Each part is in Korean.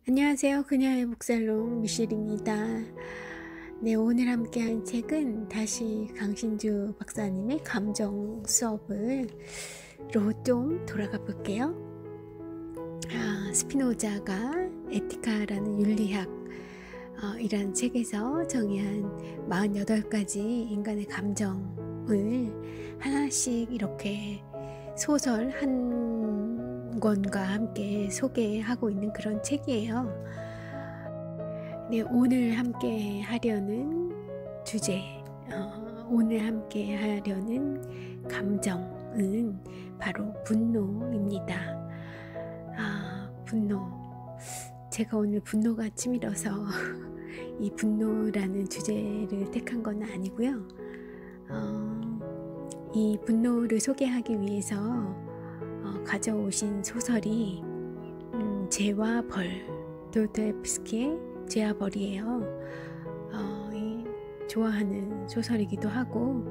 안녕하세요. 그녀의 목살롱 미셸입니다. 네, 오늘 함께한 책은 다시 강신주 박사님의 감정 수업으로 좀 돌아가 볼게요. 스피노자가 에티카라는 윤리학 이란 책에서 정의한 48가지 인간의 감정을 하나씩 이렇게 소설 한 권과 함께 소개하고 있는 그런 책이에요. 네, 오늘 함께 하려는 주제, 오늘 함께 하려는 감정은 바로 분노입니다. 분노. 제가 오늘 분노가 치밀어서 이 분노라는 주제를 택한 건 아니고요. 이 분노를 소개하기 위해서 가져오신 소설이 죄와 벌, 도스토옙스키의 죄와 벌이에요. 좋아하는 소설이기도 하고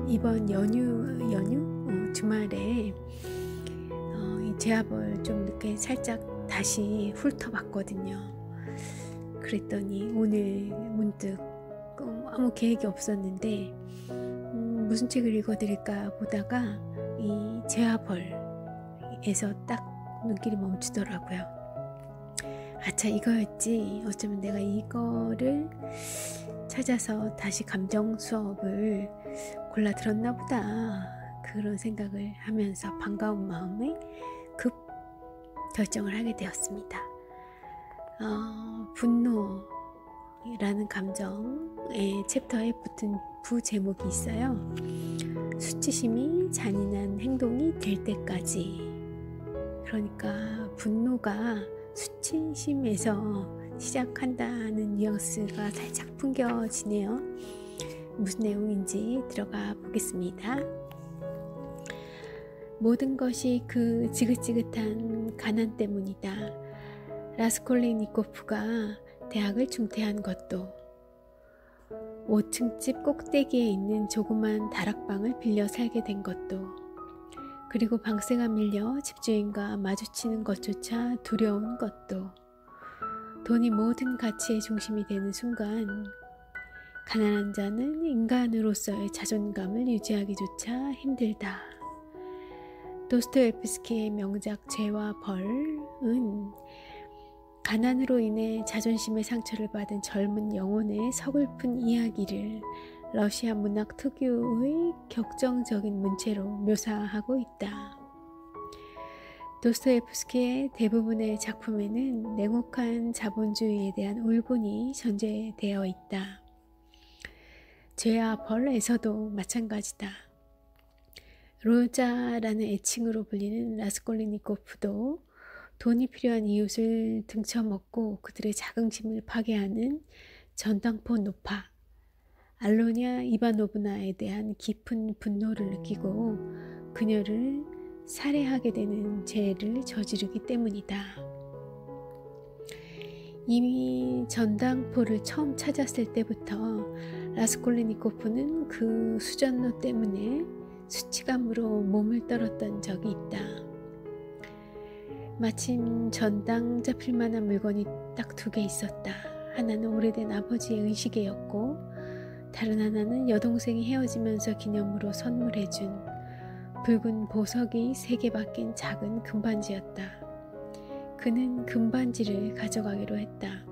이번 연휴 주말에 이 죄와 벌 좀 이렇게 살짝 다시 훑어봤거든요. 그랬더니 오늘 문득 아무 계획이 없었는데 무슨 책을 읽어드릴까 보다가 이 죄와 벌에서 딱 눈길이 멈추더라고요. 아차, 이거였지. 어쩌면 내가 이거를 찾아서 다시 감정 수업을 골라 들었나 보다. 그런 생각을 하면서 반가운 마음에 급 결정을 하게 되었습니다. 분노라는 감정의 챕터에 붙은 부제목이 있어요. 수치심이 잔인한 행동이 될 때까지. 그러니까 분노가 수치심에서 시작한다는 뉘앙스가 살짝 풍겨지네요. 무슨 내용인지 들어가 보겠습니다. 모든 것이 그 지긋지긋한 가난 때문이다. 라스콜리니코프가 대학을 중퇴한 것도, 5층 집 꼭대기에 있는 조그만 다락방을 빌려 살게 된 것도, 그리고 방세가 밀려 집주인과 마주치는 것조차 두려운 것도, 돈이 모든 가치의 중심이 되는 순간 가난한 자는 인간으로서의 자존감을 유지하기조차 힘들다. 도스토옙스키의 명작 죄와 벌은 가난으로 인해 자존심의 상처를 받은 젊은 영혼의 서글픈 이야기를 러시아 문학 특유의 격정적인 문체로 묘사하고 있다. 도스토옙스키의 대부분의 작품에는 냉혹한 자본주의에 대한 울분이 전제되어 있다. 죄와 벌에서도 마찬가지다. 로자라는 애칭으로 불리는 라스콜리니코프도 돈이 필요한 이웃을 등쳐먹고 그들의 자긍심을 파괴하는 전당포 노파 알로냐 이바노브나에 대한 깊은 분노를 느끼고 그녀를 살해하게 되는 죄를 저지르기 때문이다. 이미 전당포를 처음 찾았을 때부터 라스콜리니코프는 그 수전노 때문에 수치감으로 몸을 떨었던 적이 있다. 마침 전당 잡힐 만한 물건이 딱 2개 있었다. 하나는 오래된 아버지의 의식이었고 다른 하나는 여동생이 헤어지면서 기념으로 선물해준 붉은 보석이 3개 박힌 작은 금반지였다. 그는 금반지를 가져가기로 했다.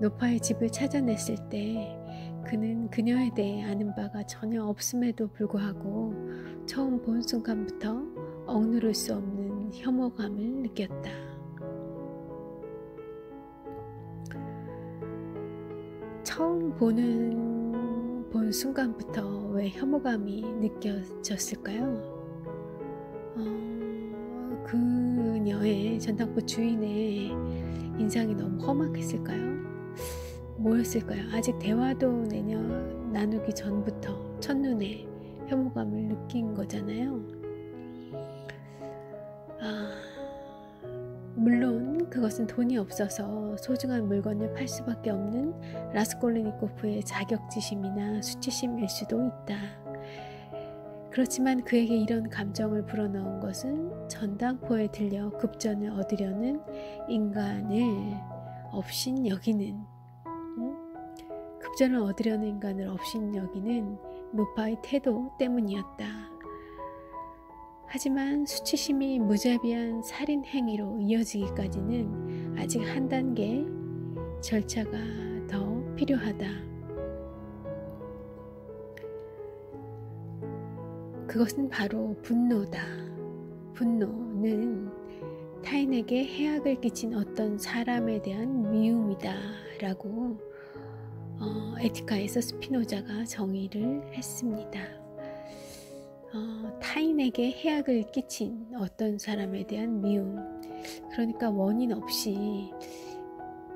노파의 집을 찾아냈을 때 그는 그녀에 대해 아는 바가 전혀 없음에도 불구하고 처음 본 순간부터 억누를 수 없는 혐오감을 느꼈다. 처음 본 순간부터 왜 혐오감이 느껴졌을까요? 그녀의 전당포 주인의 인상이 너무 험악했을까요? 뭐였을까요? 아직 대화도 나누기 전부터 첫눈에 혐오감을 느낀 거잖아요. 물론 그것은 돈이 없어서 소중한 물건을 팔 수밖에 없는 라스콜리니코프의 자격지심이나 수치심일 수도 있다. 그렇지만 그에게 이런 감정을 불어넣은 것은 전당포에 들려 급전을 얻으려는 인간을 업신여기는 급전을 얻으려는 인간을 업신여기는 노파의 태도 때문이었다. 하지만 수치심이 무자비한 살인 행위로 이어지기까지는 아직 한 단계 절차가 더 필요하다. 그것은 바로 분노다. 분노는 타인에게 해악을 끼친 어떤 사람에 대한 미움이다 라고 에티카에서 스피노자가 정의를 했습니다. 타인에게 해악을 끼친 어떤 사람에 대한 미움, 그러니까 원인 없이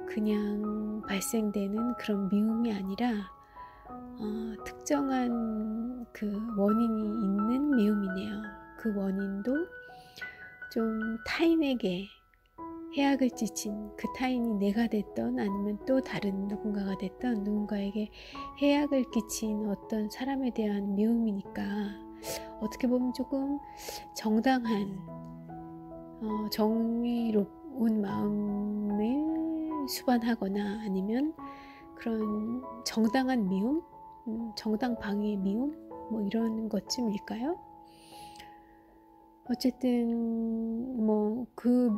그냥 발생되는 그런 미움이 아니라 특정한 그 원인이 있는 미움이네요. 그 원인도 좀 타인에게 해악을 끼친, 그 타인이 내가 됐던 아니면 또 다른 누군가가 됐던 누군가에게 해악을 끼친 어떤 사람에 대한 미움이니까 어떻게 보면 조금 정당한 정의로운 마음을 수반하거나 아니면 그런 정당한 미움, 정당방위의 미움, 뭐 이런 것쯤일까요? 어쨌든 뭐 그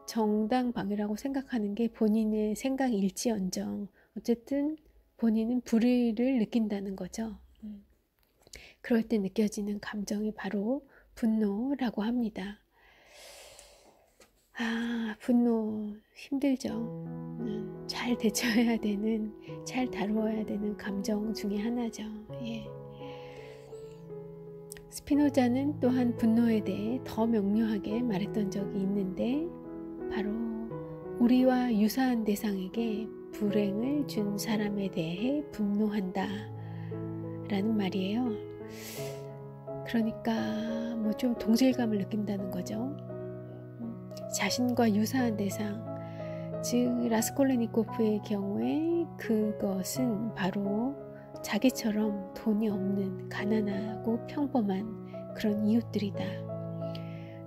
정당방위라고 생각하는 게 본인의 생각일지언정 어쨌든 본인은 불의를 느낀다는 거죠. 그럴 때 느껴지는 감정이 바로 분노라고 합니다. 분노 힘들죠. 잘 대처해야 되는, 잘 다루어야 되는 감정 중에 하나죠. 예. 스피노자는 또한 분노에 대해 더 명료하게 말했던 적이 있는데 바로 우리와 유사한 대상에게 불행을 준 사람에 대해 분노한다 라는 말이에요. 그러니까 뭐 좀 동질감을 느낀다는 거죠. 자신과 유사한 대상, 즉 라스콜레니코프의 경우에 그것은 바로 자기처럼 돈이 없는 가난하고 평범한 그런 이웃들이다.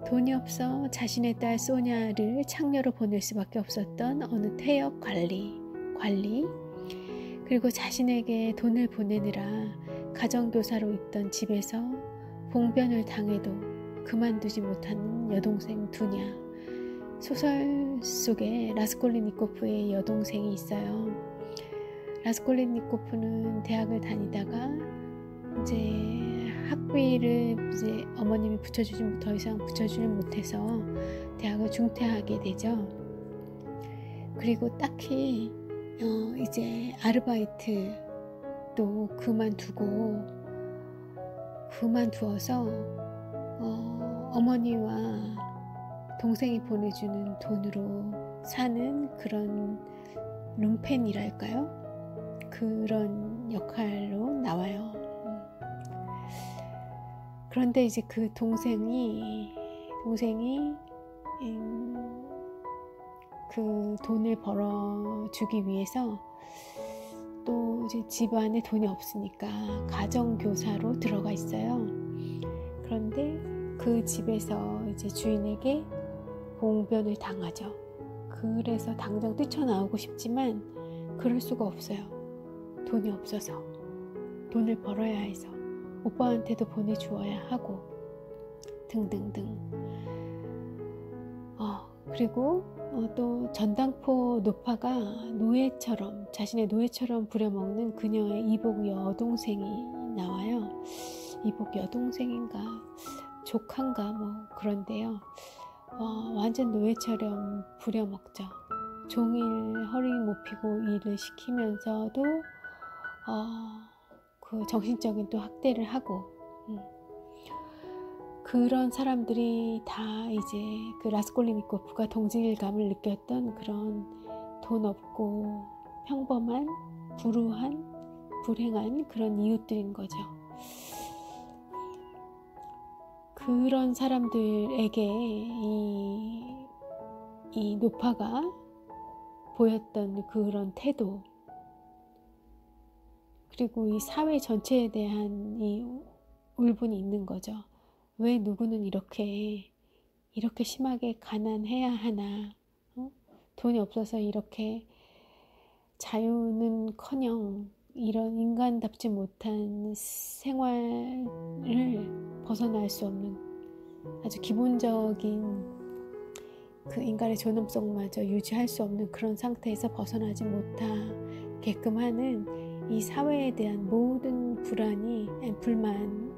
돈이 없어 자신의 딸 소냐를 창녀로 보낼 수밖에 없었던 어느 퇴역 관리 그리고 자신에게 돈을 보내느라 가정교사로 있던 집에서 봉변을 당해도 그만두지 못하는 여동생 두냐. 소설 속에 라스콜리니코프의 여동생이 있어요. 라스콜리니코프는 대학을 다니다가 이제 학비를 이제 어머님이 더 이상 붙여주지 못해서 대학을 중퇴하게 되죠. 그리고 딱히 이제 아르바이트도 그만두어서 어머니와 동생이 보내주는 돈으로 사는 그런 룸펜이랄까요? 그런 역할로 나와요. 그런데 이제 그 동생이 그 돈을 벌어주기 위해서 또 이제 집안에 돈이 없으니까 가정교사로 들어가 있어요. 그런데 그 집에서 이제 주인에게 봉변을 당하죠. 그래서 당장 뛰쳐나오고 싶지만 그럴 수가 없어요. 돈이 없어서, 돈을 벌어야 해서 오빠한테도 보내주어야 하고 등등등. 그리고 또 전당포 노파가 자신의 노예처럼 부려먹는 그녀의 이복 여동생이 나와요. 이복 여동생인가 조카인가 뭐 그런데요. 완전 노예처럼 부려먹죠. 종일 허리 못 펴고 일을 시키면서도 그 정신적인 또 학대를 하고 그런 사람들이 다 이제 그 라스콜리니코프가 동질감을 느꼈던 그런 돈 없고 평범한 불행한 그런 이웃들인 거죠. 그런 사람들에게 이 노파가 보였던 그런 태도, 그리고 이 사회 전체에 대한 이 울분이 있는 거죠. 왜 누구는 이렇게 심하게 가난해야 하나? 돈이 없어서 이렇게 자유는커녕 이런 인간답지 못한 생활을 벗어날 수 없는 아주 기본적인 그 인간의 존엄성마저 유지할 수 없는 그런 상태에서 벗어나지 못하게끔 하는 이 사회에 대한 모든 불만,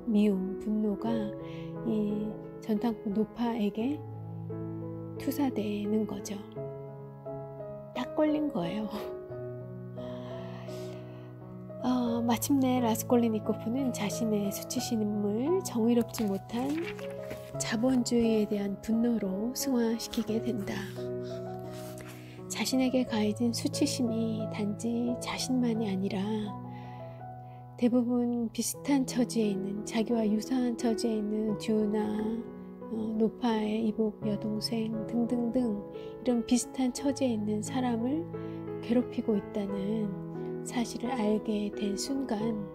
미움, 분노가 이 전당포 노파에게 투사되는 거죠. 딱 걸린 거예요. 마침내 라스콜리니코프는 자신의 수치심을 정의롭지 못한 자본주의에 대한 분노로 승화시키게 된다. 자신에게 가해진 수치심이 단지 자신만이 아니라 대부분 비슷한 처지에 있는, 자기와 유사한 처지에 있는 듀나, 노파의 이복 여동생 등등등 이런 비슷한 처지에 있는 사람을 괴롭히고 있다는 사실을 알게 된 순간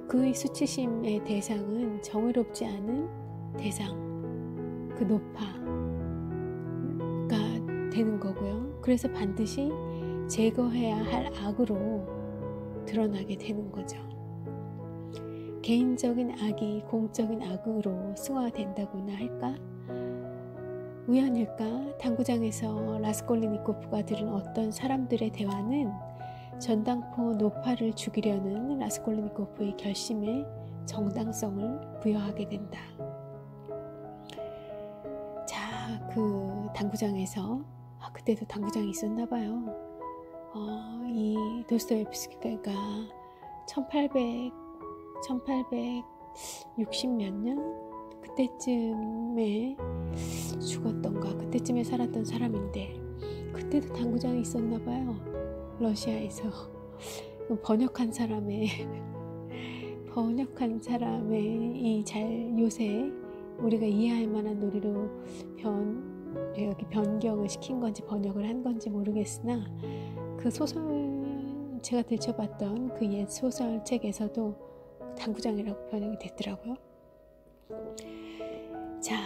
그의 수치심의 대상은 정의롭지 않은 대상, 그 노파가 되는 거고요. 그래서 반드시 제거해야 할 악으로 드러나게 되는 거죠. 개인적인 악이 공적인 악으로 승화된다고나 할까? 우연일까? 당구장에서 라스콜리니코프가 들은 어떤 사람들의 대화는 전당포 노파를 죽이려는 라스콜리니코프의 결심에 정당성을 부여하게 된다. 자, 그 당구장에서 그때도 당구장이 있었나 봐요. 이 도스토옙스키가 1860 몇 년? 그때쯤에 죽었던가 그때쯤에 살았던 사람인데 그때도 당구장이 있었나 봐요. 러시아에서. 번역한 사람의 요새 우리가 이해할 만한 논리로 여기 변경을 시킨 건지 번역을 한 건지 모르겠으나 그 소설 제가 들춰봤던 그 옛 소설책에서도 당구장이라고 번역이 됐더라고요. 자,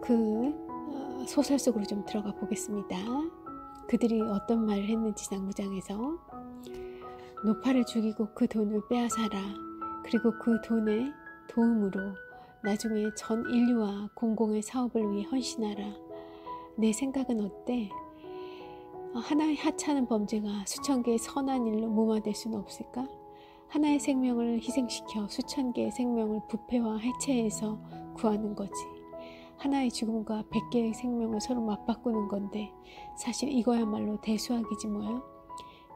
그 소설 속으로 좀 들어가 보겠습니다. 그들이 어떤 말을 했는지 당구장에서 노파를 죽이고 그 돈을 빼앗아라. 그리고 그 돈의 도움으로 나중에 전 인류와 공공의 사업을 위해 헌신하라. 내 생각은 어때? 하나의 하찮은 범죄가 수천 개의 선한 일로 무마될 수는 없을까? 하나의 생명을 희생시켜 수천 개의 생명을 부패와 해체해서 구하는 거지. 하나의 죽음과 100개의 생명을 서로 맞바꾸는 건데 사실 이거야말로 대수학이지 뭐야.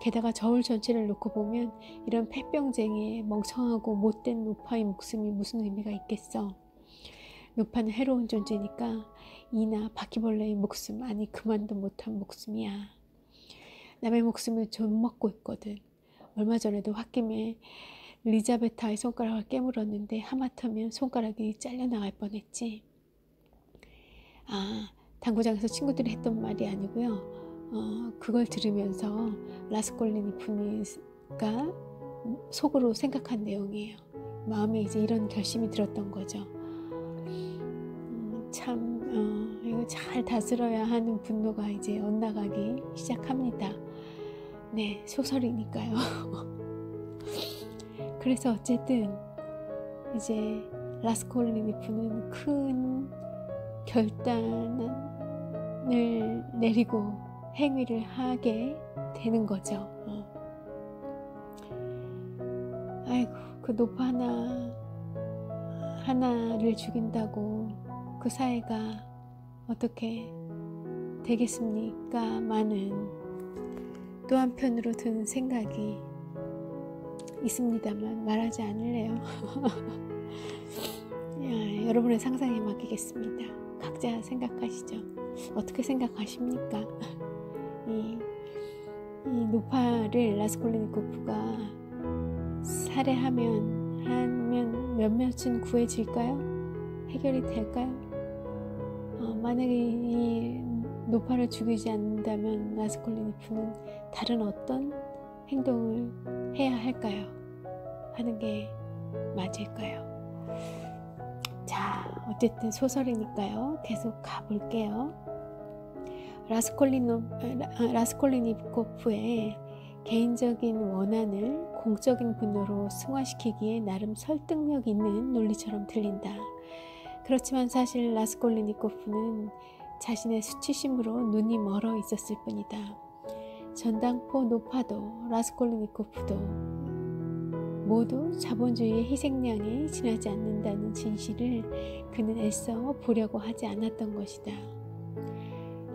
게다가 저울 전체를 놓고 보면 이런 폐병쟁이의 멍청하고 못된 노파의 목숨이 무슨 의미가 있겠어. 노파는 해로운 존재니까 이나 바퀴벌레의 목숨, 아니 그만도 못한 목숨이야. 남의 목숨을 좀먹고 있거든. 얼마 전에도 홧김에 리자베타의 손가락을 깨물었는데 하마터면 손가락이 잘려나갈 뻔했지. 당구장에서 친구들이 했던 말이 아니고요. 그걸 들으면서 라스콜리니코프가 속으로 생각한 내용이에요. 마음에 이제 이런 결심이 들었던 거죠. 이거 잘 다스려야 하는 분노가 이제 엇나가기 시작합니다. 네, 소설이니까요. 그래서 어쨌든 이제 라스콜리니코프는 큰 결단을 내리고 행위를 하게 되는 거죠. 아이고, 그 노파 하나를 죽인다고 그 사회가 어떻게 되겠습니까? 많은 또 한편으로 드는 생각이 있습니다만 말하지 않을래요. 여러분의 상상에 맡기겠습니다. 각자 생각하시죠. 어떻게 생각하십니까? 이 노파를 라스콜리니코프가 살해하면 몇몇은 구해질까요? 해결이 될까요? 만약에 이 노파를 죽이지 않는다면 라스콜리니코프는 다른 어떤 행동을 해야 할까요? 하는 게 맞을까요? 자, 어쨌든 소설이니까요. 계속 가볼게요. 라스콜리니코프의 개인적인 원한을 공적인 분노로 승화시키기에 나름 설득력 있는 논리처럼 들린다. 그렇지만 사실 라스콜리니코프는 자신의 수치심으로 눈이 멀어 있었을 뿐이다. 전당포 노파도 라스콜리니코프도 모두 자본주의의 희생양에 지나지 않는다는 진실을 그는 애써 보려고 하지 않았던 것이다.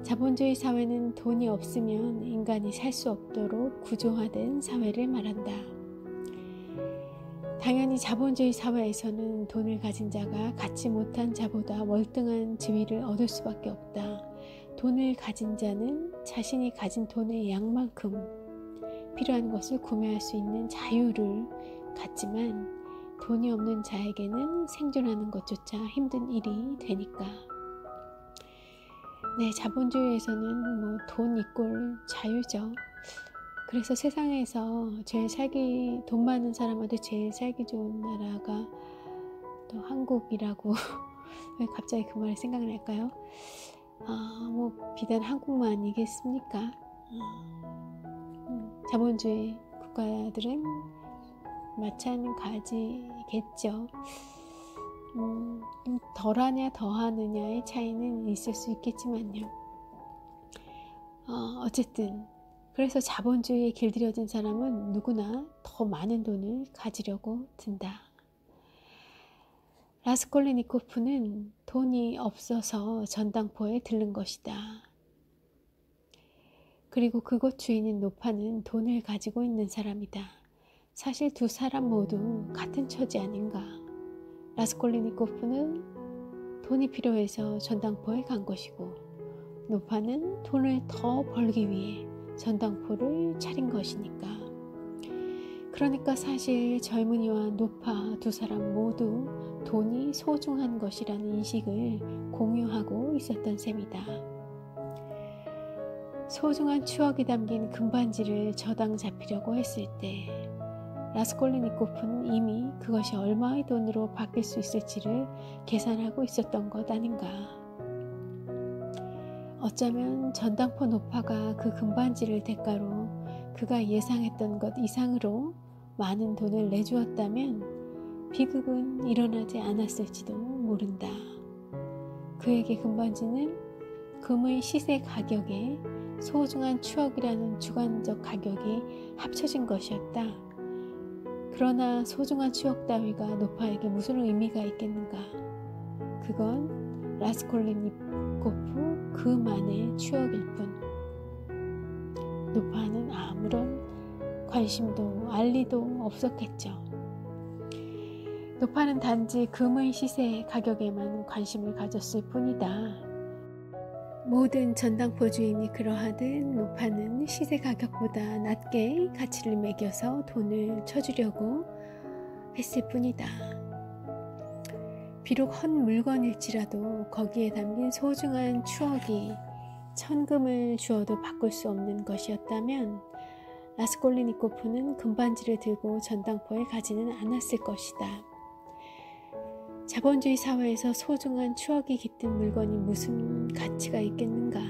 자본주의 사회는 돈이 없으면 인간이 살 수 없도록 구조화된 사회를 말한다. 당연히 자본주의 사회에서는 돈을 가진 자가 갖지 못한 자보다 월등한 지위를 얻을 수밖에 없다. 돈을 가진 자는 자신이 가진 돈의 양만큼 필요한 것을 구매할 수 있는 자유를 갖지만 돈이 없는 자에게는 생존하는 것조차 힘든 일이 되니까. 네, 자본주의에서는 돈 이꼴 자유죠. 그래서 세상에서 돈 많은 사람한테 제일 살기 좋은 나라가 또 한국이라고 왜 갑자기 그 말이 생각날까요? 비단 한국만 아니겠습니까? 자본주의 국가들은 마찬가지겠죠. 덜하냐 더하느냐의 차이는 있을 수 있겠지만요. 어쨌든 그래서 자본주의에 길들여진 사람은 누구나 더 많은 돈을 가지려고 든다. 라스콜리니코프는 돈이 없어서 전당포에 들른 것이다. 그리고 그곳 주인인 노파는 돈을 가지고 있는 사람이다. 사실 두 사람 모두 같은 처지 아닌가. 라스콜리니코프는 돈이 필요해서 전당포에 간 것이고 노파는 돈을 더 벌기 위해 전당포를 차린 것이니까. 그러니까 사실 젊은이와 노파 두 사람 모두 돈이 소중한 것이라는 인식을 공유하고 있었던 셈이다. 소중한 추억이 담긴 금반지를 저당 잡히려고 했을 때 라스콜리니코프는 이미 그것이 얼마의 돈으로 바뀔 수 있을지를 계산하고 있었던 것 아닌가. 어쩌면 전당포 노파가 그 금반지를 대가로 그가 예상했던 것 이상으로 많은 돈을 내주었다면 비극은 일어나지 않았을지도 모른다. 그에게 금반지는 금의 시세 가격에 소중한 추억이라는 주관적 가격이 합쳐진 것이었다. 그러나 소중한 추억 따위가 노파에게 무슨 의미가 있겠는가. 그건 라스콜리니코프 그만의 추억일 뿐. 노파는 아무런 관심도 알리도 없었겠죠. 노파는 단지 금의 시세 가격에만 관심을 가졌을 뿐이다. 모든 전당포 주인이 그러하듯 노파는 시세 가격보다 낮게 가치를 매겨서 돈을 쳐주려고 했을 뿐이다. 비록 헛 물건일지라도 거기에 담긴 소중한 추억이 천금을 주어도 바꿀 수 없는 것이었다면 라스콜리니코프는 금반지를 들고 전당포에 가지는 않았을 것이다. 자본주의 사회에서 소중한 추억이 깃든 물건이 무슨 가치가 있겠는가.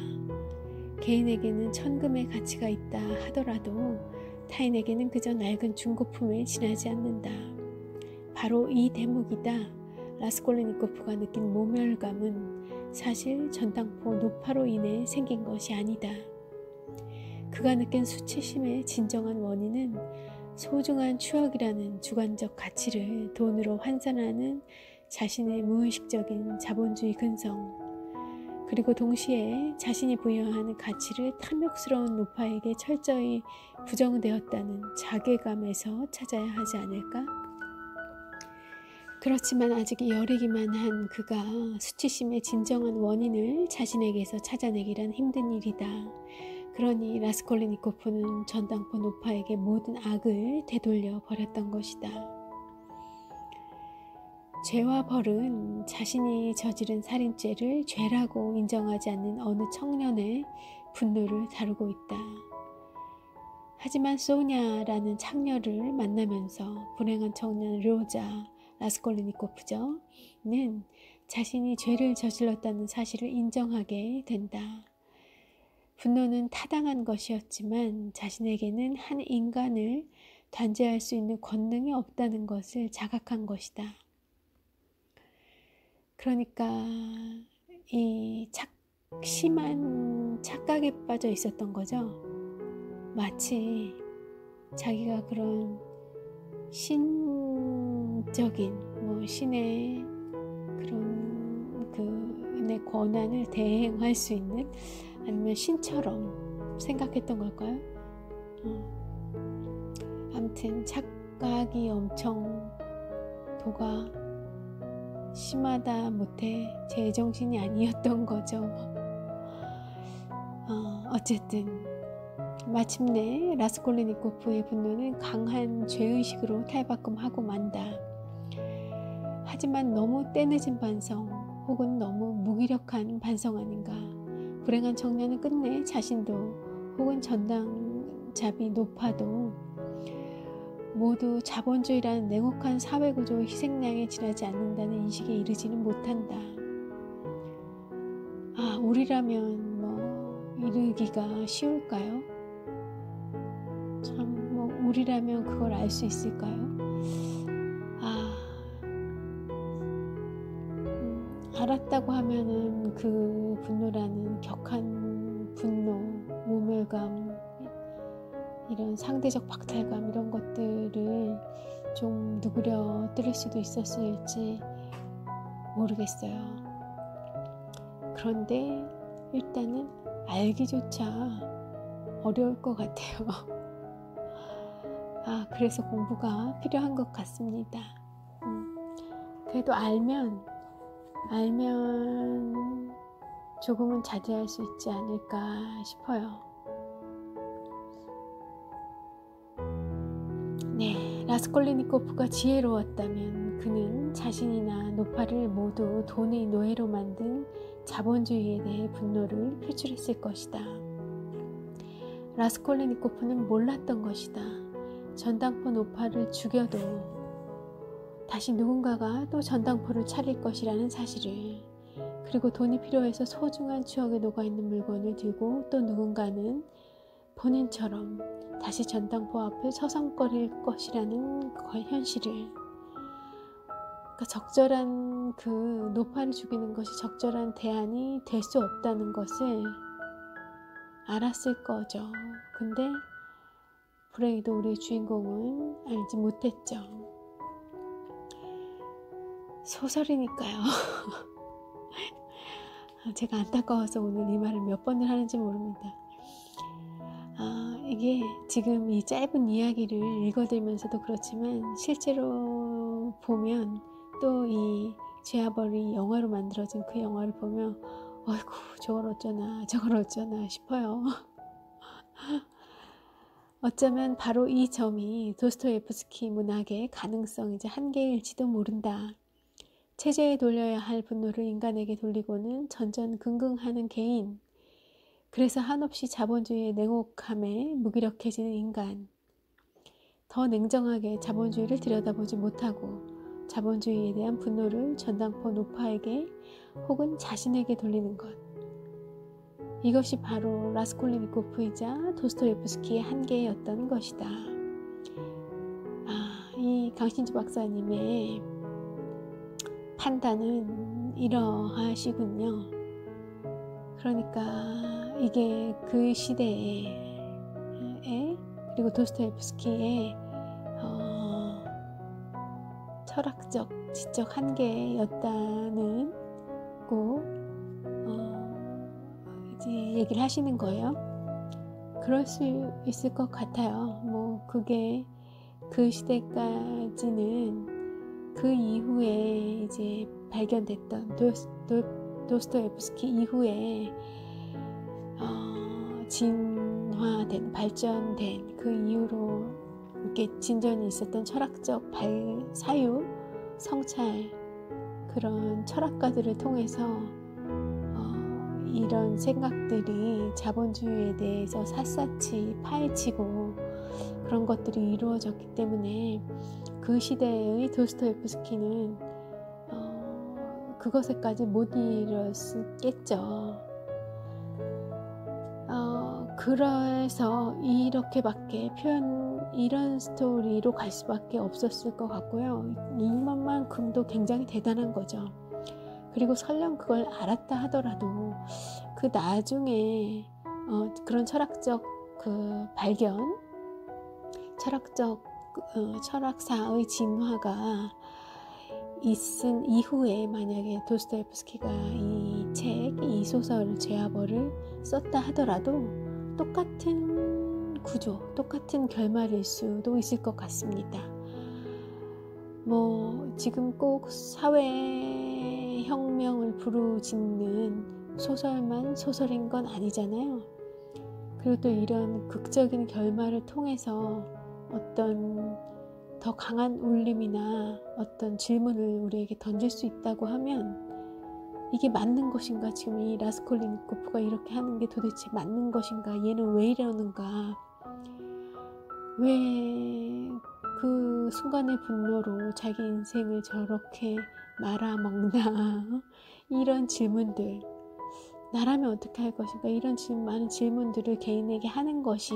개인에게는 천금의 가치가 있다 하더라도 타인에게는 그저 낡은 중고품에 지나지 않는다. 바로 이 대목이다. 라스콜리니코프가 느낀 모멸감은 사실 전당포 노파로 인해 생긴 것이 아니다. 그가 느낀 수치심의 진정한 원인은 소중한 추억이라는 주관적 가치를 돈으로 환산하는 자신의 무의식적인 자본주의 근성, 그리고 동시에 자신이 부여하는 가치를 탐욕스러운 노파에게 철저히 부정되었다는 자괴감에서 찾아야 하지 않을까? 그렇지만 아직 여리기만 한 그가 수치심의 진정한 원인을 자신에게서 찾아내기란 힘든 일이다. 그러니 라스콜리니코프는 전당포 노파에게 모든 악을 되돌려 버렸던 것이다. 죄와 벌은 자신이 저지른 살인죄를 죄라고 인정하지 않는 어느 청년의 분노를 다루고 있다. 하지만 소냐라는 창녀를 만나면서 불행한 청년 료자 라스콜리니코프는 자신이 죄를 저질렀다는 사실을 인정하게 된다. 분노는 타당한 것이었지만 자신에게는 한 인간을 단죄할 수 있는 권능이 없다는 것을 자각한 것이다. 그러니까 이 심한 착각에 빠져 있었던 거죠. 마치 자기가 그런 신적인 신의 그런 그의 권한을 대행할 수 있는, 아니면 신처럼 생각했던 걸까요? 아무튼 착각이 엄청 도가 심하다 못해 제정신이 아니었던 거죠. 어쨌든 마침내 라스콜리니코프의 분노는 강한 죄의식으로 탈바꿈하고 만다. 하지만 너무 때늦은 반성 혹은 너무 무기력한 반성 아닌가. 불행한 청년은 끝내 자신도 혹은 전당잡이 노파도 모두 자본주의라는 냉혹한 사회구조의 희생양에 지나지 않는다는 인식에 이르지는 못한다. 우리라면 이르기가 쉬울까요? 참 우리라면 그걸 알 수 있을까요? 알았다고 하면은 그 분노라는 격한 분노, 모멸감, 이런 상대적 박탈감, 이런 것들을 좀 누그려뜨릴 수도 있었을지 모르겠어요. 그런데 일단은 알기조차 어려울 것 같아요. 그래서 공부가 필요한 것 같습니다. 그래도 알면 조금은 자제할 수 있지 않을까 싶어요. 네, 라스콜리니코프가 지혜로웠다면 그는 자신이나 노파를 모두 돈의 노예로 만든 자본주의에 대해 분노를 표출했을 것이다. 라스콜리니코프는 몰랐던 것이다. 전당포 노파를 죽여도 다시 누군가가 또 전당포를 차릴 것이라는 사실을, 그리고 돈이 필요해서 소중한 추억에 녹아있는 물건을 들고 또 누군가는 본인처럼 다시 전당포 앞에 서성거릴 것이라는 현실을, 그러니까 적절한 그 노파를 죽이는 것이 적절한 대안이 될 수 없다는 것을 알았을 거죠. 근데 불행히도 우리의 주인공은 알지 못했죠. 소설이니까요. 제가 안타까워서 오늘 이 말을 몇 번을 하는지 모릅니다. 이게 지금 이 짧은 이야기를 읽어들면서도 그렇지만 실제로 보면 또 이 죄아벌이 영화로 만들어진 그 영화를 보면 어이구 저걸 어쩌나 싶어요. 어쩌면 바로 이 점이 도스토옙스키 문학의 가능성이자 한계일지도 모른다. 체제에 돌려야 할 분노를 인간에게 돌리고는 전전긍긍하는 개인, 그래서 한없이 자본주의의 냉혹함에 무기력해지는 인간, 더 냉정하게 자본주의를 들여다보지 못하고 자본주의에 대한 분노를 전당포 노파에게 혹은 자신에게 돌리는 것, 이것이 바로 라스콜리니코프이자 도스토옙스키의 한계였던 것이다. 이 강신주 박사님의 판단은 이러하시군요. 그러니까 이게 그 시대에 그리고 도스토옙스키의 철학적, 지적 한계였다는 고 이제 얘기를 하시는 거예요. 그럴 수 있을 것 같아요. 그게 그 시대까지는 그 이후에 이제 발견됐던 도스토옙스키 이후에 진화된, 발전된, 그 이후로 이렇게 진전이 있었던 철학적 사유, 성찰, 그런 철학가들을 통해서 이런 생각들이 자본주의에 대해서 샅샅이 파헤치고 그런 것들이 이루어졌기 때문에 그 시대의 도스토옙스키는 그것에까지 못 이뤘겠죠. 그래서 이렇게밖에 이런 스토리로 갈 수밖에 없었을 것 같고요. 이만큼도 굉장히 대단한 거죠. 그리고 설령 그걸 알았다 하더라도 그 나중에 그런 철학적 그 발견, 철학사의 진화가 있은 이후에 만약에 도스토옙스키가 이 소설 죄와벌을 썼다 하더라도 똑같은 구조, 똑같은 결말일 수도 있을 것 같습니다. 지금 꼭 사회혁명을 부르짖는 소설만 소설인 건 아니잖아요. 그리고 또 이런 극적인 결말을 통해서 어떤 더 강한 울림이나 어떤 질문을 우리에게 던질 수 있다고 하면 이게 맞는 것인가? 지금 이 라스콜니코프가 이렇게 하는 게 도대체 맞는 것인가? 얘는 왜 이러는가? 왜 그 순간의 분노로 자기 인생을 저렇게 말아먹나? 이런 질문들, 나라면 어떻게 할 것인가? 이런 많은 질문들을 개인에게 하는 것이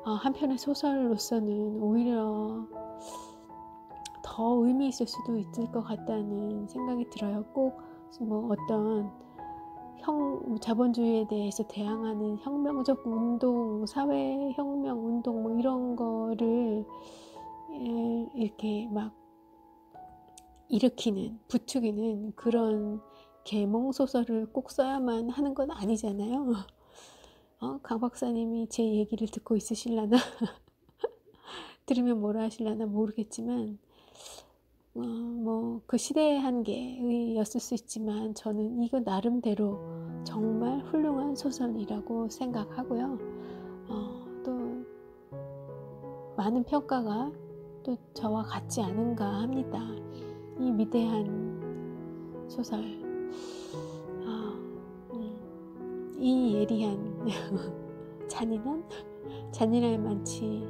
한편의 소설로서는 오히려 더 의미 있을 수도 있을 것 같다는 생각이 들어요. 꼭 어떤 자본주의에 대해서 대항하는 혁명적 운동, 사회혁명 운동 이런 거를 이렇게 막 일으키는, 부추기는 그런 계몽소설을 꼭 써야만 하는 건 아니잖아요. 강 박사님이 제 얘기를 듣고 있으실라나 들으면 뭐라 하실라나 모르겠지만 그 시대의 한계였을 수 있지만 저는 이거 나름대로 정말 훌륭한 소설이라고 생각하고요. 또 많은 평가가 또 저와 같지 않은가 합니다. 이 위대한 소설, 이 예리한 잔인할 만치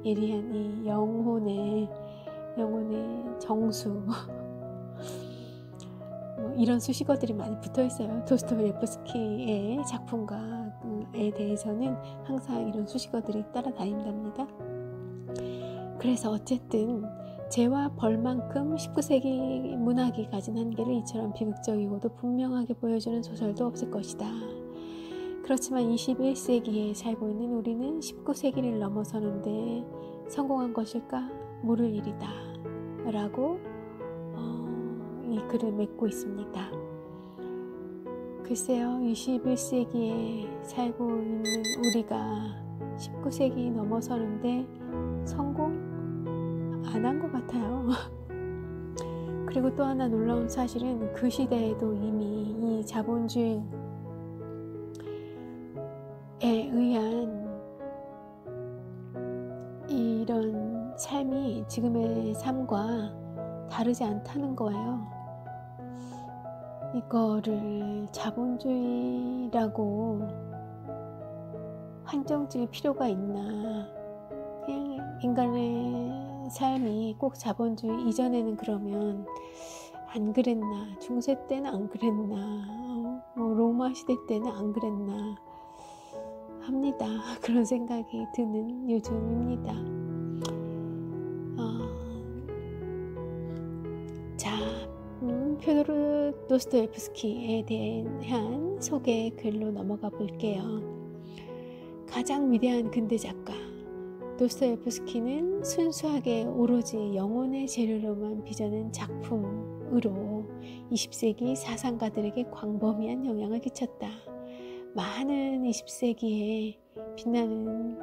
예리한 이 영혼의 정수 이런 수식어들이 많이 붙어 있어요. 도스토옙스키의 작품가에 대해서는 항상 이런 수식어들이 따라다닌답니다. 그래서 어쨌든 죄와 벌만큼 19세기 문학이 가진 한계를 이처럼 비극적이고도 분명하게 보여주는 소설도 없을 것이다. 그렇지만 21세기에 살고 있는 우리는 19세기를 넘어서는데 성공한 것일까? 모를 일이다 라고 이 글을 맺고 있습니다. 글쎄요, 21세기에 살고 있는 우리가 19세기 넘어서는데 성공 안 한 것 같아요. 그리고 또 하나 놀라운 사실은 그 시대에도 이미 이 자본주의에 의한 이런 삶이 지금의 삶과 다르지 않다는 거예요. 이거를 자본주의라고 한정 지을 필요가 있나? 그냥 인간의 삶이 꼭 자본주의 이전에는 그러면 안 그랬나? 중세 때는 안 그랬나? 로마 시대 때는 안 그랬나? 합니다. 그런 생각이 드는 요즘입니다. 퓨도르 도스토옙스키에 대한 소개 글로 넘어가 볼게요. 가장 위대한 근대 작가 도스토옙스키는 순수하게 오로지 영혼의 재료로만 빚어낸 작품으로 20세기 사상가들에게 광범위한 영향을 끼쳤다. 많은 20세기에 빛나는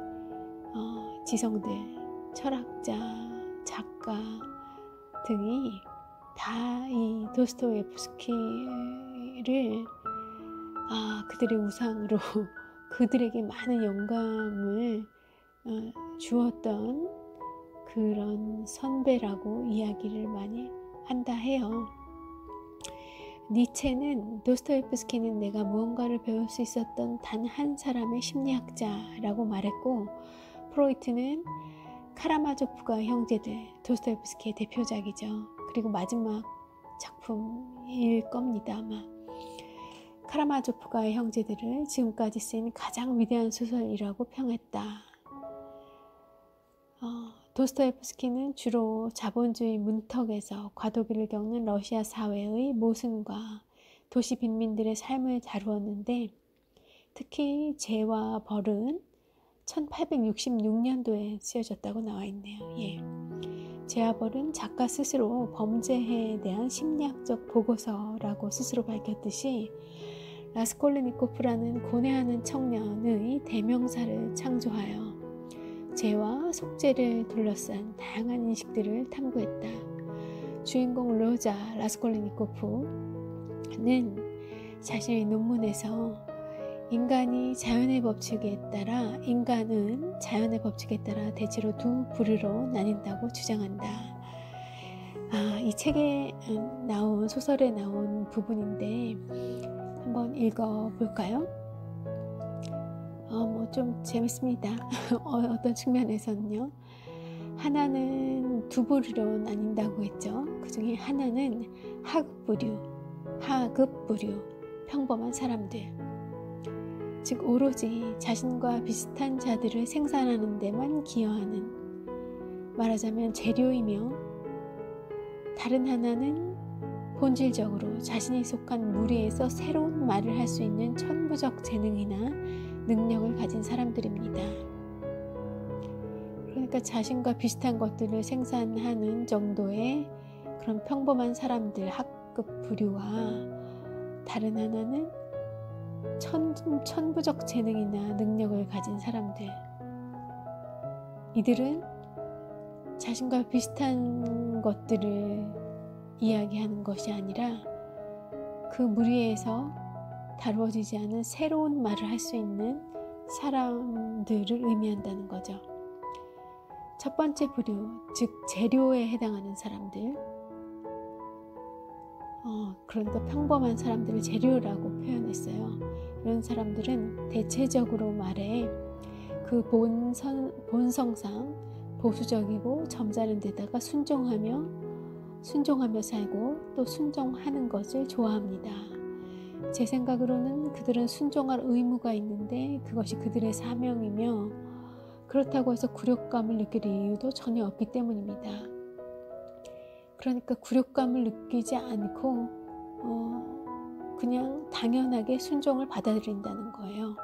지성들, 철학자, 작가 등이 다 이 도스토옙스키를 그들의 우상으로 그들에게 많은 영감을 주었던 그런 선배라고 이야기를 많이 한다 해요. 니체는 도스토옙스키는 내가 무언가를 배울 수 있었던 단 한 사람의 심리학자라고 말했고, 프로이트는 카라마조프가 형제들, 도스토옙스키의 대표작이죠. 그리고 마지막 작품일 겁니다, 아마. 카라마조프가의 형제들을 지금까지 쓴 가장 위대한 소설이라고 평했다. 도스토옙스키는 주로 자본주의 문턱에서 과도기를 겪는 러시아 사회의 모순과 도시 빈민들의 삶을 다루었는데, 특히 죄와 벌은 1866년도에 쓰여졌다고 나와 있네요. 죄와 벌은 작가 스스로 범죄에 대한 심리학적 보고서라고 스스로 밝혔듯이 라스콜리니코프라는 고뇌하는 청년의 대명사를 창조하여 죄와 속죄를 둘러싼 다양한 인식들을 탐구했다. 주인공 로자 라스콜리니코프는 자신의 논문에서 인간은 자연의 법칙에 따라 대체로 두 부류로 나뉜다고 주장한다. 이 책에 나온 소설에 나온 부분인데 한번 읽어볼까요? 좀 재밌습니다. 어떤 측면에서는요. 하나는 두 부류로 나뉜다고 했죠. 그 중에 하나는 하급 부류, 평범한 사람들. 즉 오로지 자신과 비슷한 자들을 생산하는 데만 기여하는, 말하자면 재료이며, 다른 하나는 본질적으로 자신이 속한 무리에서 새로운 말을 할 수 있는 천부적 재능이나 능력을 가진 사람들입니다. 그러니까 자신과 비슷한 것들을 생산하는 정도의 그런 평범한 사람들, 학급 부류와 다른 하나는 천부적 재능이나 능력을 가진 사람들. 이들은 자신과 비슷한 것들을 이야기하는 것이 아니라 그 무리에서 다루어지지 않은 새로운 말을 할 수 있는 사람들을 의미한다는 거죠. 첫 번째 부류, 즉 재료에 해당하는 사람들, 그러니까 평범한 사람들을 재료라고 표현했어요. 이런 사람들은 대체적으로 말해 그 본성상 보수적이고 점잖은 데다가 순종하며 살고 또 순종하는 것을 좋아합니다. 제 생각으로는 그들은 순종할 의무가 있는데 그것이 그들의 사명이며, 그렇다고 해서 굴욕감을 느낄 이유도 전혀 없기 때문입니다. 그러니까 굴욕감을 느끼지 않고 그냥 당연하게 순종을 받아들인다는 거예요.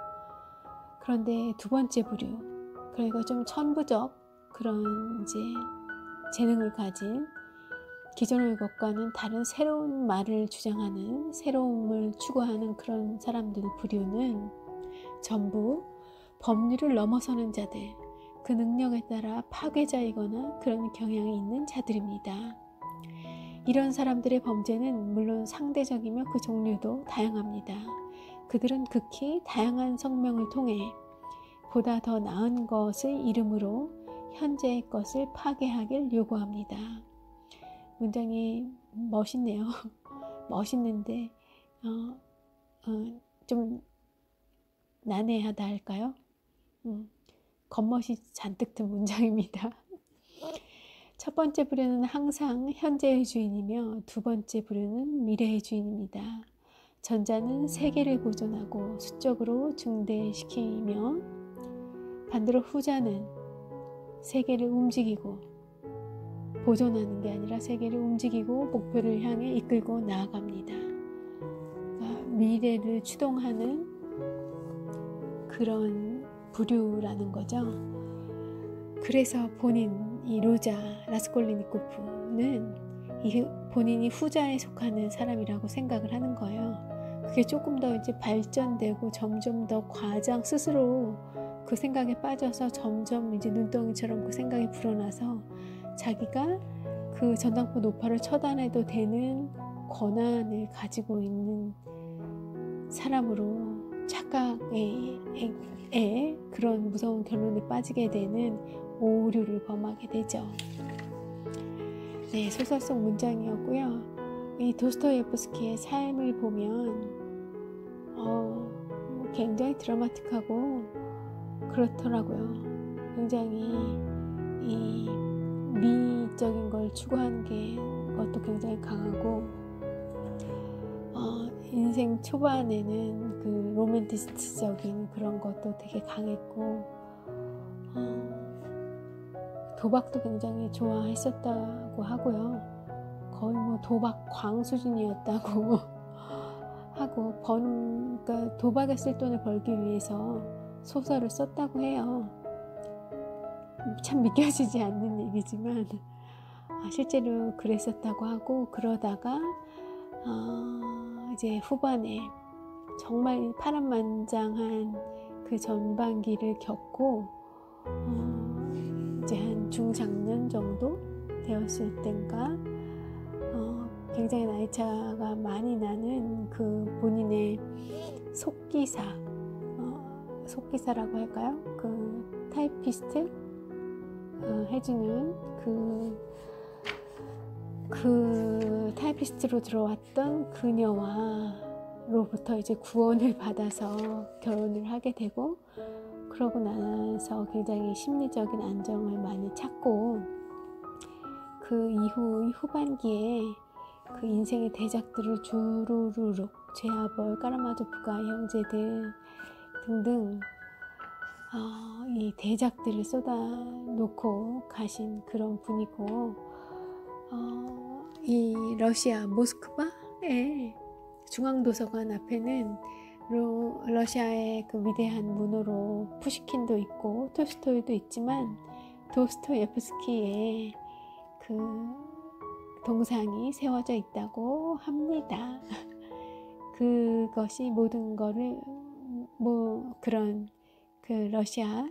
그런데 두 번째 부류, 그러니까 좀 천부적 그런 이제 재능을 가진, 기존의 것과는 다른 새로운 말을 주장하는, 새로움을 추구하는 그런 사람들 부류는 전부 법률을 넘어서는 자들, 그 능력에 따라 파괴자이거나 그런 경향이 있는 자들입니다. 이런 사람들의 범죄는 물론 상대적이며 그 종류도 다양합니다. 그들은 극히 다양한 성명을 통해 보다 더 나은 것을 이름으로 현재의 것을 파괴하길 요구합니다. 문장이 멋있네요. 멋있는데 좀 난해하다 할까요? 겉멋이 잔뜩 든 문장입니다. 첫 번째 부류는 항상 현재의 주인이며 두 번째 부류는 미래의 주인입니다. 전자는 세계를 보존하고 수적으로 증대시키며, 반대로 후자는 세계를 움직이고, 보존하는 게 아니라 세계를 움직이고 목표를 향해 이끌고 나아갑니다. 미래를 추동하는 그런 부류라는 거죠. 그래서 이 로자 라스콜리니코프는 본인이 후자에 속하는 사람이라고 생각을 하는 거예요. 그게 조금 더 이제 발전되고 점점 더 스스로 그 생각에 빠져서 점점 이제 눈덩이처럼 그 생각이 불어나서 자기가 그 전당포 노파를 처단해도 되는 권한을 가지고 있는 사람으로 착각의 그런 무서운 결론에 빠지게 되는 오류를 범하게 되죠. 네, 소설 속 문장이었고요. 이 도스토옙스키의 삶을 보면 굉장히 드라마틱하고 그렇더라고요. 굉장히 이 미적인 걸 추구하는 것도 굉장히 강하고, 인생 초반에는 그 로맨티스트적인 그런 것도 되게 강했고, 도박도 굉장히 좋아했었다고 하고요. 거의 뭐 도박 광 수준이었다고 하고, 그러니까 도박에 쓸 돈을 벌기 위해서 소설을 썼다고 해요. 참 믿겨지지 않는 얘기지만 실제로 그랬었다고 하고, 그러다가 이제 후반에 정말 파란만장한 그 전반기를 겪고 이제 한 중장년 정도 되었을 땐가 굉장히 나이차가 많이 나는 그 본인의 속기사라고 할까요? 그 타이피스트 해주는 그 타이피스트로 들어왔던 그녀로부터 이제 구원을 받아서 결혼을 하게 되고, 그러고 나서 굉장히 심리적인 안정을 많이 찾고, 그 이후 후반기에 그 인생의 대작들을 주르르륵 죄아벌, 까라마조프가 형제들 등등 이 대작들을 쏟아놓고 가신 그런 분이고, 이 러시아 모스크바의 중앙도서관 앞에는 러시아의 그 위대한 문호로 푸시킨도 있고 톨스토이도 있지만, 도스토옙스키의 그 동상이 세워져 있다고 합니다. 그것이 모든 거를 그런 그 러시아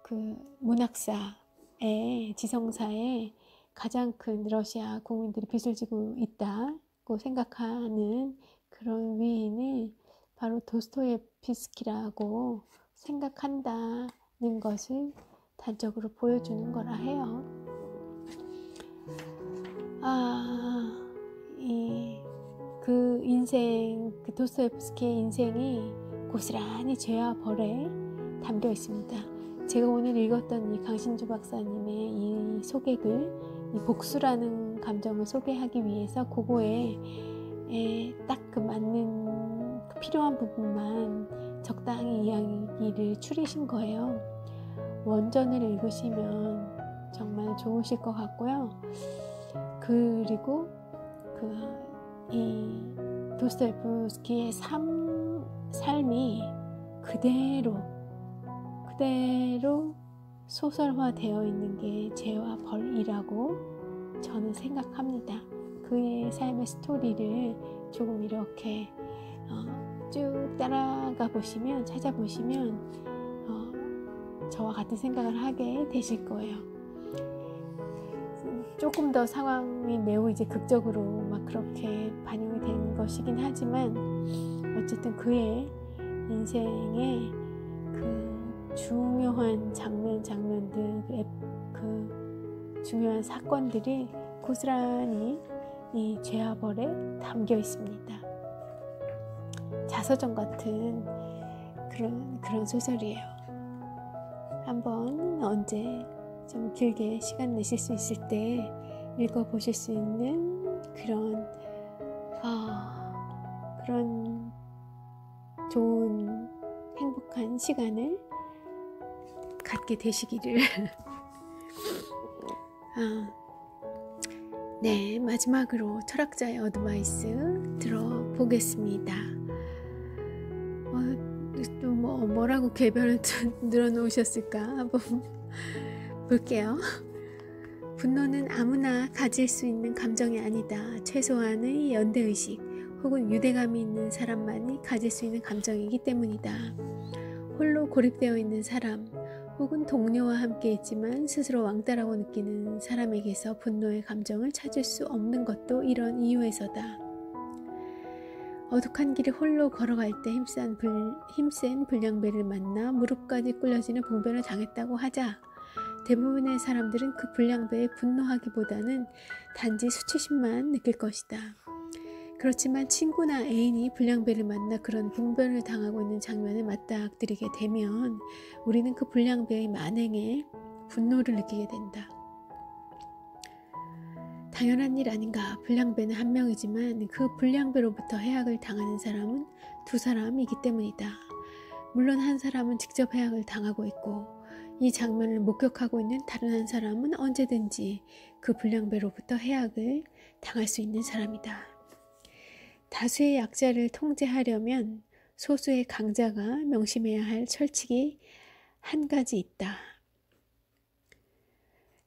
그 문학사의 지성사에 가장 큰 러시아 국민들이 빚을 지고 있다고 생각하는 그런 위인을 바로 도스토옙스키라고 생각한다는 것을 단적으로 보여주는 거라 해요. 그 인생, 그 도스토옙스키의 인생이 고스란히 죄와 벌에 담겨 있습니다. 제가 오늘 읽었던 이 강신주 박사님의 이 소개글, 이 복수라는 감정을 소개하기 위해서 그거에 딱 그 맞는 그 필요한 부분만 적당히 이야기를 추리신 거예요. 원전을 읽으시면 정말 좋으실 것 같고요. 그리고 이 도스토옙스키의 삶이 그대로 소설화되어 있는 게 죄와 벌이라고 저는 생각합니다. 그의 삶의 스토리를 조금 이렇게 쭉 따라가 보시면, 찾아보시면 저와 같은 생각을 하게 되실 거예요. 조금 더 상황이 매우 이제 극적으로 막 그렇게 반영이 된 것이긴 하지만, 어쨌든 그의 인생의 그 중요한 장면들, 그 중요한 사건들이 고스란히 이 죄와 벌에 담겨 있습니다. 자서전 같은 그런 소설이에요. 한번 언제 좀 길게 시간 내실 수 있을 때 읽어보실 수 있는 그런 좋은 행복한 시간을 갖게 되시기를. 네, 마지막으로 철학자의 어드바이스 들어보겠습니다. 또 뭐라고 궤변을 늘어놓으셨을까 한번 볼게요. 분노는 아무나 가질 수 있는 감정이 아니다. 최소한의 연대의식 혹은 유대감이 있는 사람만이 가질 수 있는 감정이기 때문이다. 홀로 고립되어 있는 사람 혹은 동료와 함께 있지만 스스로 왕따라고 느끼는 사람에게서 분노의 감정을 찾을 수 없는 것도 이런 이유에서다. 어둑한 길을 홀로 걸어갈 때 힘센 불량배를 만나 무릎까지 꿇려지는 봉변을 당했다고 하자. 대부분의 사람들은 그 불량배에 분노하기보다는 단지 수치심만 느낄 것이다. 그렇지만 친구나 애인이 불량배를 만나 그런 분별을 당하고 있는 장면을 맞닥뜨리게 되면 우리는 그 불량배의 만행에 분노를 느끼게 된다. 당연한 일 아닌가. 불량배는 한 명이지만 그 불량배로부터 해악을 당하는 사람은 두 사람이기 때문이다. 물론 한 사람은 직접 해악을 당하고 있고 이 장면을 목격하고 있는 다른 한 사람은 언제든지 그 불량배로부터 해악을 당할 수 있는 사람이다. 다수의 약자를 통제하려면 소수의 강자가 명심해야 할 철칙이 한 가지 있다.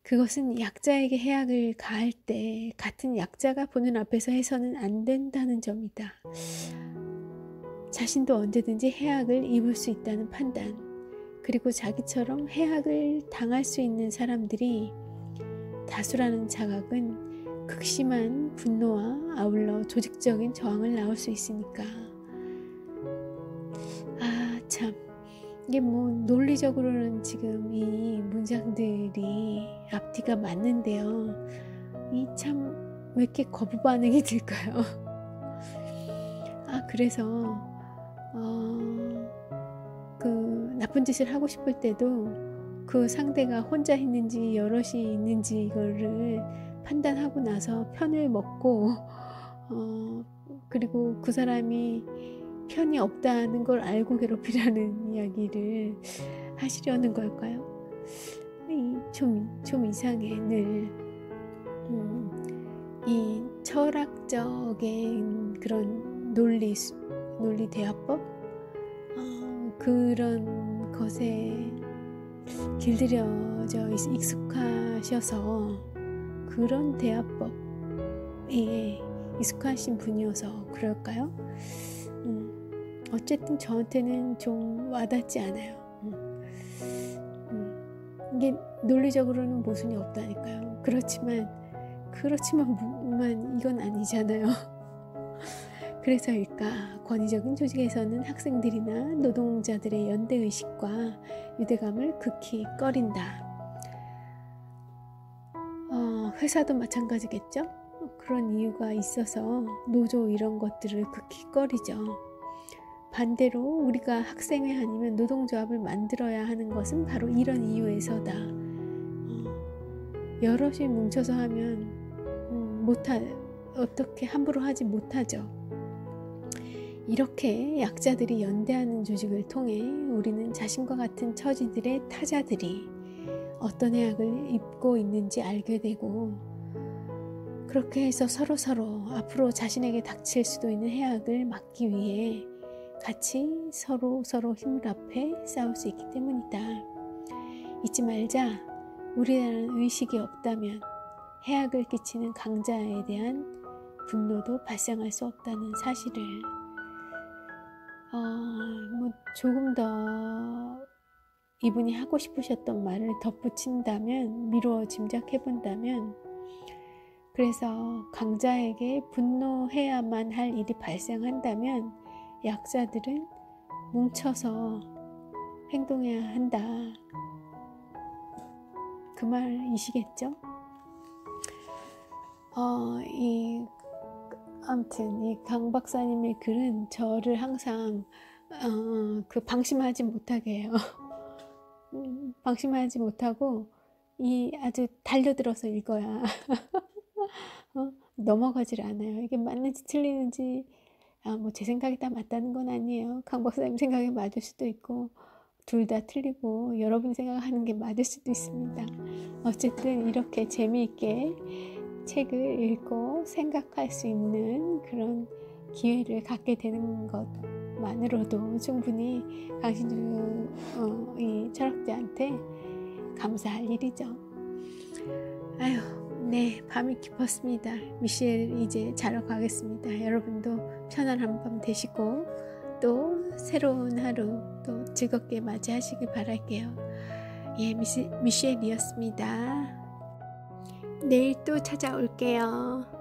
그것은 약자에게 해악을 가할 때 같은 약자가 보는 앞에서 해서는 안 된다는 점이다. 자신도 언제든지 해악을 입을 수 있다는 판단, 그리고 자기처럼 해악을 당할 수 있는 사람들이 다수라는 자각은 극심한 분노와 아울러 조직적인 저항을 낳을 수 있으니까. 참, 이게 뭐 논리적으로는 지금 이 문장들이 앞뒤가 맞는데요. 이 참 왜 이렇게 거부 반응이 들까요? 그래서 그 나쁜 짓을 하고 싶을 때도 그 상대가 혼자 있는지 여럿이 있는지 이거를 판단하고 나서 편을 먹고 그리고 그 사람이 편이 없다는 걸 알고 괴롭히라는 이야기를 하시려는 걸까요? 좀 이상해. 늘 이 철학적인 그런 논리 대화법 그런 것에 길들여져 익숙하셔서 그런 대화법에 익숙하신 분이어서 그럴까요? 어쨌든 저한테는 좀 와닿지 않아요. 이게 논리적으로는 모순이 없다니까요. 그렇지만 이건 아니잖아요. 그래서일까 권위적인 조직에서는 학생들이나 노동자들의 연대의식과 유대감을 극히 꺼린다. 회사도 마찬가지겠죠? 그런 이유가 있어서 노조 이런 것들을 극히 꺼리죠. 반대로 우리가 학생회 아니면 노동조합을 만들어야 하는 것은 바로 이런 이유에서다. 여럿이 뭉쳐서 하면 어떻게 함부로 하지 못하죠. 이렇게 약자들이 연대하는 조직을 통해 우리는 자신과 같은 처지들의 타자들이 어떤 해악을 입고 있는지 알게 되고 그렇게 해서 서로 앞으로 자신에게 닥칠 수도 있는 해악을 막기 위해 같이 서로 힘을 합해 싸울 수 있기 때문이다. 잊지 말자. 우리라는 의식이 없다면 해악을 끼치는 강자에 대한 분노도 발생할 수 없다는 사실을 조금 더 이분이 하고 싶으셨던 말을 덧붙인다면, 미루어 짐작해본다면, 그래서 강자에게 분노해야만 할 일이 발생한다면 약자들은 뭉쳐서 행동해야 한다. 그 말이시겠죠? 아무튼 이 강 박사님의 글은 저를 항상 방심하지 못하게 해요. 방심하지 못하고 아주 달려들어서 읽어야 넘어가질 않아요. 이게 맞는지 틀리는지 제 생각이 다 맞다는 건 아니에요. 강 박사님 생각이 맞을 수도 있고 둘 다 틀리고 여러분 생각하는 게 맞을 수도 있습니다. 어쨌든 이렇게 재미있게 책을 읽고 생각할 수 있는 그런 기회를 갖게 되는 것만으로도 충분히 강신주 이 철학자한테 감사할 일이죠. 네, 밤이 깊었습니다. 미셸 이제 자러 가겠습니다. 여러분도 편안한 밤 되시고 또 새로운 하루 또 즐겁게 맞이하시길 바랄게요. 미셸이었습니다. 내일 또 찾아올게요.